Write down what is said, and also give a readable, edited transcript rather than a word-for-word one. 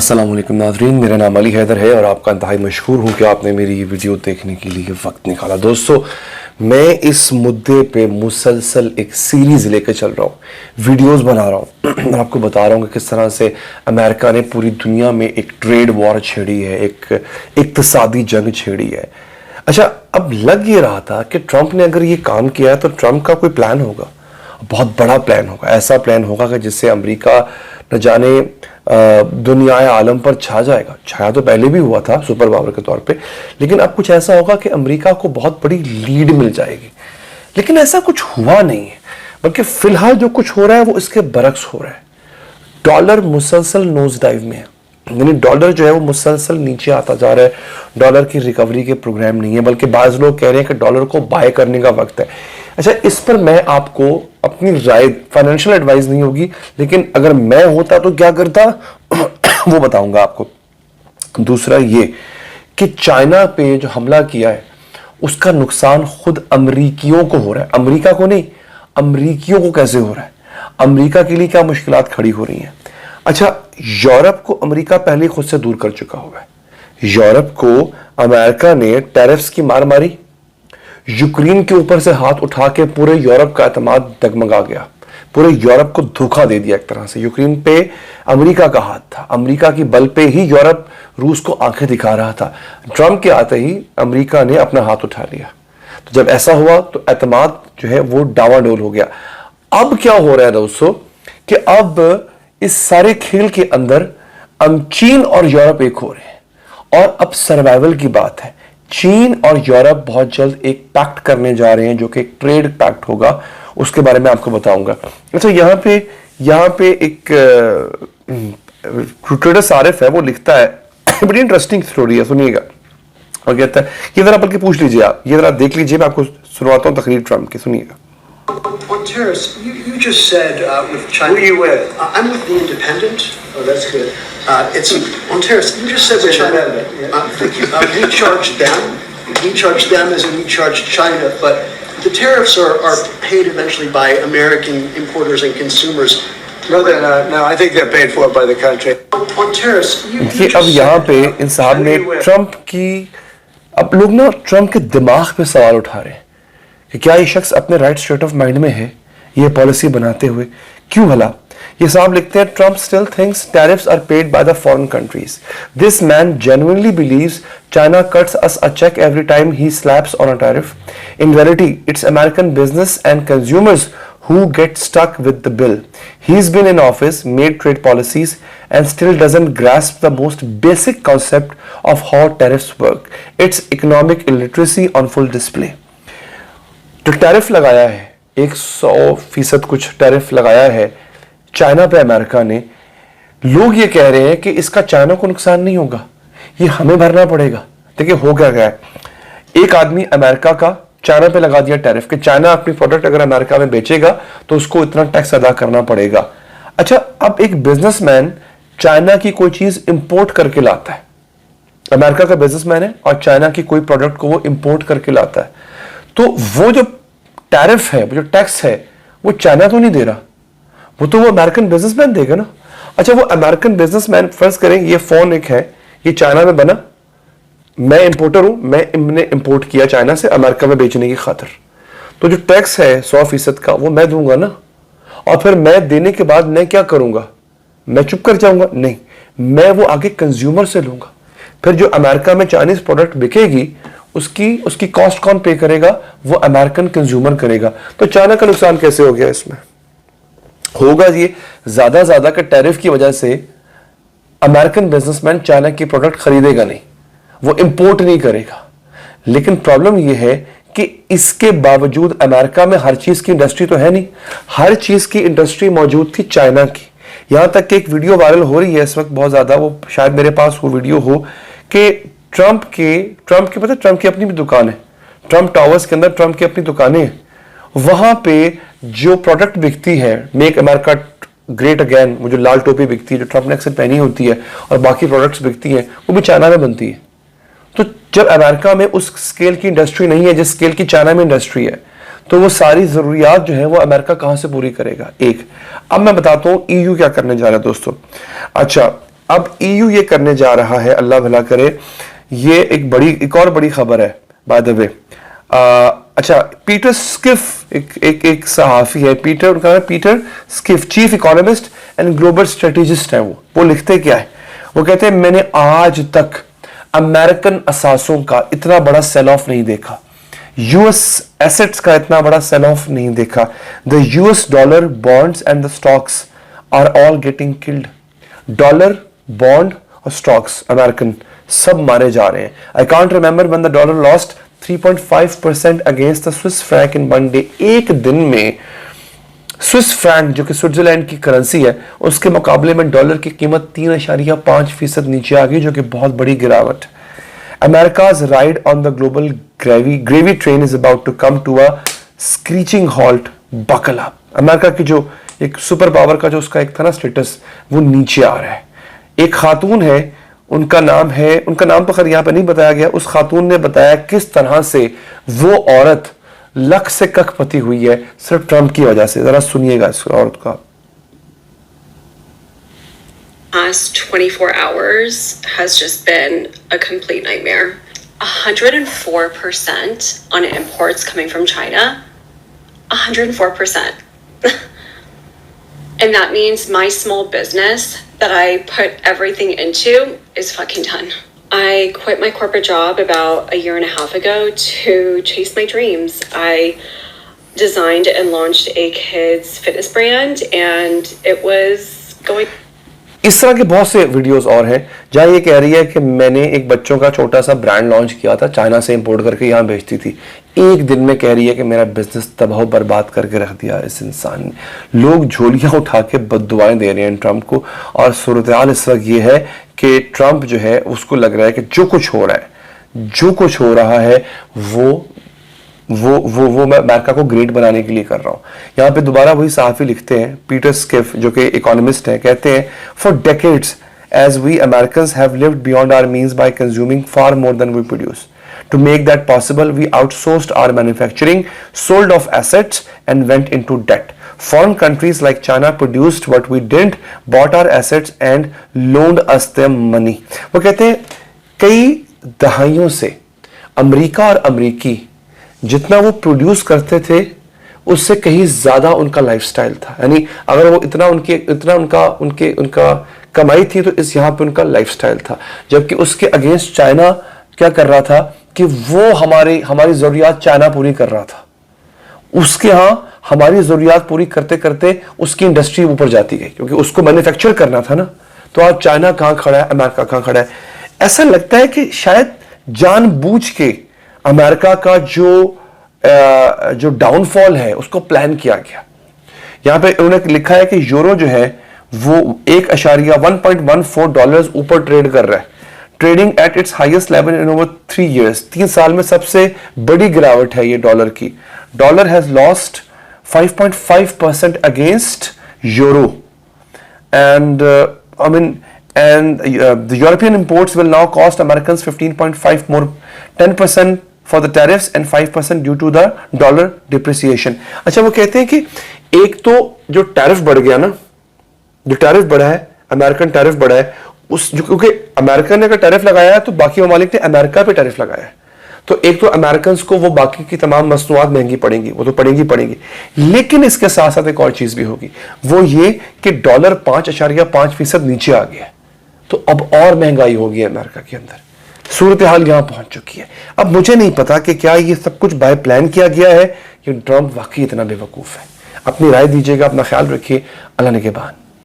अस्सलाम वालेकुम नाज़रीन, मेरा नाम अली हैदर है और आपका इंतहाई मशहूर हूँ कि आपने मेरी ये वीडियो देखने के लिए वक्त निकाला। दोस्तों, मैं इस मुद्दे पे मुसलसल एक सीरीज़ लेकर चल रहा हूँ, वीडियोस बना रहा हूँ। मैं आपको बता रहा हूँ कि किस तरह से अमेरिका ने पूरी दुनिया में एक ट्रेड वॉर छेड़ी है, एक इक्तिसादी जंग छेड़ी है। अच्छा, अब लग ये रहा था कि ट्रंप ने अगर ये काम किया है तो ट्रंप का कोई प्लान होगा, बहुत बड़ा प्लान होगा, ऐसा प्लान होगा कि जिससे अमेरिका न जाने दुनिया आलम पर छा जाएगा। छाया तो पहले भी हुआ था सुपर पावर के तौर पे, लेकिन अब कुछ ऐसा होगा कि अमेरिका को बहुत बड़ी लीड मिल जाएगी। लेकिन ऐसा कुछ हुआ नहीं है, बल्कि फिलहाल जो कुछ हो रहा है वो इसके बरक्स हो रहा है। डॉलर मुसलसल नोज डाइव में है, यानी डॉलर जो है वो मुसलसल नीचे आता जा रहा है। डॉलर की रिकवरी के प्रोग्राम नहीं है, बल्कि बाज लोग कह रहे हैं कि डॉलर को बाय करने का वक्त है। अच्छा, इस पर मैं आपको अपनी राय, फाइनेंशियल एडवाइस नहीं होगी, लेकिन अगर मैं होता तो क्या करता वो बताऊंगा आपको। दूसरा ये कि चाइना पे जो हमला किया है उसका नुकसान खुद अमरीकियों को हो रहा है, अमरीका को नहीं, अमरीकियों को कैसे हो रहा है, अमरीका के लिए क्या मुश्किलात खड़ी हो रही हैं। अच्छा, यूरोप को अमेरिका पहले खुद से दूर कर चुका हुआ है। यूरोप को अमेरिका ने टैरिफ्स की मार मारी, यूक्रेन के ऊपर से हाथ उठा के पूरे यूरोप का एतमाद डगमगा गया, पूरे यूरोप को धोखा दे दिया एक तरह से। यूक्रेन पे अमेरिका का हाथ था, अमेरिका की बल पे ही यूरोप रूस को आंखें दिखा रहा था। ट्रंप के आते ही अमेरिका ने अपना हाथ उठा लिया। तो जब ऐसा हुआ तो एतमाद जो है वो डावाडोल हो गया। अब क्या हो रहा है दोस्तों कि अब इस सारे खेल के अंदर चीन और यूरोप एक हो रहे हैं और अब सर्वाइवल की बात है। चीन और यूरोप बहुत जल्द एक पैक्ट करने जा रहे हैं जो कि एक ट्रेड पैक्ट होगा, उसके बारे में आपको बताऊंगा। अच्छा, यहाँ पे एक ट्रेडर सारिफ है, वो लिखता है बड़ी इंटरेस्टिंग स्टोरी है, सुनिएगा। और कहता है, ये जरा बल्कि पूछ लीजिए आप, ये जरा देख लीजिए, मैं आपको सुनवाता हूँ तकरीर ट्रंप की, सुनिएगा। On tariffs, you just said with China. Who are you with? I'm with the Independent. Oh, that's good. It's on tariffs. You just said with China. Thank you. We charge them. We charge them as in we charge China, but the tariffs are paid eventually by American importers and consumers. No, they're not. No, I think they're paid for by the country. On tariffs, you देखिए, अब just यहाँ said पे इन साहब ने Trump की, अब लोग ना ट्रंप के दिमाग पे सवाल उठा रहे हैं कि क्या ये शख्स अपने राइट स्टेट ऑफ माइंड में है ये पॉलिसी बनाते हुए, क्यों भला। ये साहब लिखते हैं, Trump still thinks tariffs are paid by the foreign countries. This man genuinely believes China cuts us a cheque every time he slaps on a tariff. In reality it's American business and consumers who get stuck with the bill. He's been in office, made trade policies, and still doesn't grasp the most basic concept of how tariffs work. It's economic illiteracy on full display. जो tariff लगाया है, 100% कुछ tariff लगाया है China पे America ने, लोग ये कह रहे हैं कि इसका चाइना को नुकसान नहीं होगा, ये हमें भरना पड़ेगा। देखिए हो क्या गया है, एक आदमी अमेरिका का चाइना पे लगा दिया टैरिफ कि चाइना अपनी प्रोडक्ट अगर अमेरिका में बेचेगा तो उसको इतना टैक्स अदा करना पड़ेगा। अच्छा, अब एक बिजनेसमैन चाइना की कोई चीज इंपोर्ट करके लाता है, अमेरिका का बिजनेसमैन है और चाइना की कोई प्रोडक्ट को वो इंपोर्ट करके लाता है, तो वो जो टैरिफ है, वो जो टैक्स है, वो चाइना तो नहीं दे रहा, वो अमेरिकन बिजनेसमैन देगा ना। अच्छा, वो अमेरिकन बिजनेसमैन, फर्ज करें ये फोन एक है, ये चाइना में बना, मैं इंपोर्टर हूं, मैंने इंपोर्ट किया चाइना से अमेरिका में बेचने की खातिर, तो जो टैक्स है 100% का वो मैं दूंगा ना। और फिर मैं देने के बाद मैं क्या करूंगा, मैं चुप कर जाऊंगा? नहीं, मैं वो आगे कंज्यूमर से लूंगा। फिर जो अमेरिका में चाइनीज प्रोडक्ट बिकेगी उसकी कॉस्ट कौन पे करेगा, वो अमेरिकन कंज्यूमर करेगा। तो चाइना का नुकसान कैसे हो गया इसमें? होगा ये ज्यादा कि टैरिफ की वजह से अमेरिकन बिजनेसमैन चाइना की प्रोडक्ट खरीदेगा नहीं, वो इंपोर्ट नहीं करेगा। लेकिन प्रॉब्लम यह है कि इसके बावजूद अमेरिका में हर चीज की इंडस्ट्री तो है नहीं, हर चीज की इंडस्ट्री मौजूद थी चाइना की। यहां तक कि एक वीडियो वायरल हो रही है इस वक्त बहुत ज्यादा, वो शायद मेरे पास वो वीडियो हो कि ट्रंप की अपनी भी दुकान है, ट्रंप टावर्स के अंदर ट्रंप की अपनी दुकानें हैं, वहां पे जो प्रोडक्ट बिकती है, मेक अमेरिका ग्रेट अगेन, वो जो लाल टोपी बिकती है जो ट्रंप ने अक्सर पहनी होती है, और बाकी प्रोडक्ट्स बिकती हैं, वो भी चाइना में बनती है। तो जब अमेरिका में उस स्केल की इंडस्ट्री नहीं है जिस स्केल की चाइना में इंडस्ट्री है, तो वो सारी जरूरियात जो है वो अमेरिका कहां से पूरी करेगा। एक, अब मैं बताता हूं ईयू क्या करने जा रहा है दोस्तों। अच्छा, अब EU ये करने जा रहा है, अल्लाह भला करे, ये एक और बड़ी खबर है बाय द वे। अच्छा, पीटर स्किफ एक सहाफ़ी है, Peter Schiff, chief economist and global strategist है। वो लिखते क्या है, वो कहते हैं मैंने आज तक अमेरिकन असासों का इतना बड़ा सेल ऑफ नहीं देखा, यूएस एसेट्स का इतना बड़ा सेल ऑफ नहीं देखा। The US dollar, bonds and the stocks are all getting killed. Dollar, bond और स्टॉक्स अमेरिकन सब मारे जा रहे हैं। I can't remember when the dollar lost 3.5% against the Swiss franc in one day. एक दिन में स्विस फ्रैंक जो कि स्विट्जरलैंड की करेंसी है, उसके मुकाबले में डॉलर की कीमत 3.5% नीचे आ गई, जो कि बहुत बड़ी गिरावट। America's ride on the global gravy train is about to come to a screeching halt. Buckle up. America की जो एक सुपर पावर का जो उसका एक था ना स्टेटस, वो नीचे आ रहा है। एक खातून है, उनका नाम तो खैर यहाँ पे नहीं बताया गया। उस खातून ने बताया किस तरह से वो औरत लक से कखपति हुई है सिर्फ ट्रंप की वजह से। जरा सुनिएगा इस औरत का। Last 24 hours has just been a complete nightmare. 104% on imports coming from China. 104%. And that means my small business that I put everything into is fucking done. I quit my corporate job about a year and a half ago to chase my dreams. I designed and launched a kids fitness brand, and it was going. इस तरह के बहुत से videos और हैं जहां ये कह रही है कि मैंने एक बच्चों का छोटा सा ब्रांड लॉन्च किया था, चाइना से इंपोर्ट करके यहाँ बेचती थी। एक दिन में कह रही है कि मेरा बिजनेस तबाह बर्बाद करके रख दिया इस इंसान ने। लोग झोलियां उठा के बद्दुआएं दे रहे हैं ट्रंप को, और सूरत-ए-हाल इस वक्त ये है कि ट्रंप जो है उसको लग रहा है कि जो कुछ हो रहा है वो मैं अमेरिका को ग्रेट बनाने के लिए कर रहा हूं। यहाँ पे दोबारा वही सहाफ़ी लिखते हैं, पीटर स्किफ जो कि इकोनॉमिस्ट हैं, कहते हैं for decades as we Americans have lived beyond our means by consuming far more than we produce. To make that possible, we outsourced our manufacturing, sold off assets, and went into debt. Foreign countries like China produced what we didn't, bought our assets, and loaned us them money. वो कहते हैं कई दहाइयों से America और अमेरिकी जितना वो produce करते थे उससे कहीं ज्यादा उनका लाइफस्टाइल था। यानी अगर वो इतना उनका कमाई थी तो इस यहाँ पे उनका लाइफस्टाइल था। जबकि उसके अगेंस्ट चाइना क्या कर रहा था कि वो हमारी जरूरियात चाइना पूरी कर रहा था, उसके यहाँ हमारी जरूरियात पूरी करते करते उसकी इंडस्ट्री ऊपर जाती गई, क्योंकि उसको मैन्युफैक्चर करना था ना। तो आज चाइना कहाँ खड़ा है, अमेरिका कहाँ खड़ा है। ऐसा लगता है कि शायद जानबूझ के अमेरिका का जो डाउनफॉल है उसको प्लान किया गया। यहां पे उन्होंने लिखा है कि यूरो जो है वो 1.14 डॉलर्स ऊपर ट्रेड कर रहा है, trading at its highest level in over 3 years। 3 साल में सबसे बड़ी गिरावट है ये डॉलर की। Dollar has lost 5.5% against euro, and the European imports will now cost Americans 15.5 more, 10% for the tariffs and 5% due to the dollar depreciation। अच्छा, वो कहते हैं कि एक तो जो टैरिफ बढ़ गया ना, जो टैरिफ बढ़ा है, अमेरिकन टैरिफ बढ़ा है, क्योंकि अमेरिका ने अगर टैरिफ लगाया है तो बाकी ममालिक ने अमेरिका पे टैरिफ लगाया है, तो एक तो अमेरिकन को वो बाकी की तमाम मसनूआत महंगी पड़ेंगी, वो तो पड़ेंगी। लेकिन इसके साथ साथ एक और चीज भी होगी, वो ये कि डॉलर 5.5% नीचे आ गया, तो अब और महंगाई होगी अमेरिका के अंदर। सूरत हाल यहां पहुंच चुकी है। अब मुझे नहीं पता कि क्या ये सब कुछ बाय प्लान किया गया है कि ट्रंप वाकई इतना बेवकूफ है। अपनी राय दीजिएगा, अपना ख्याल रखिए। अल्लाह निगहबान।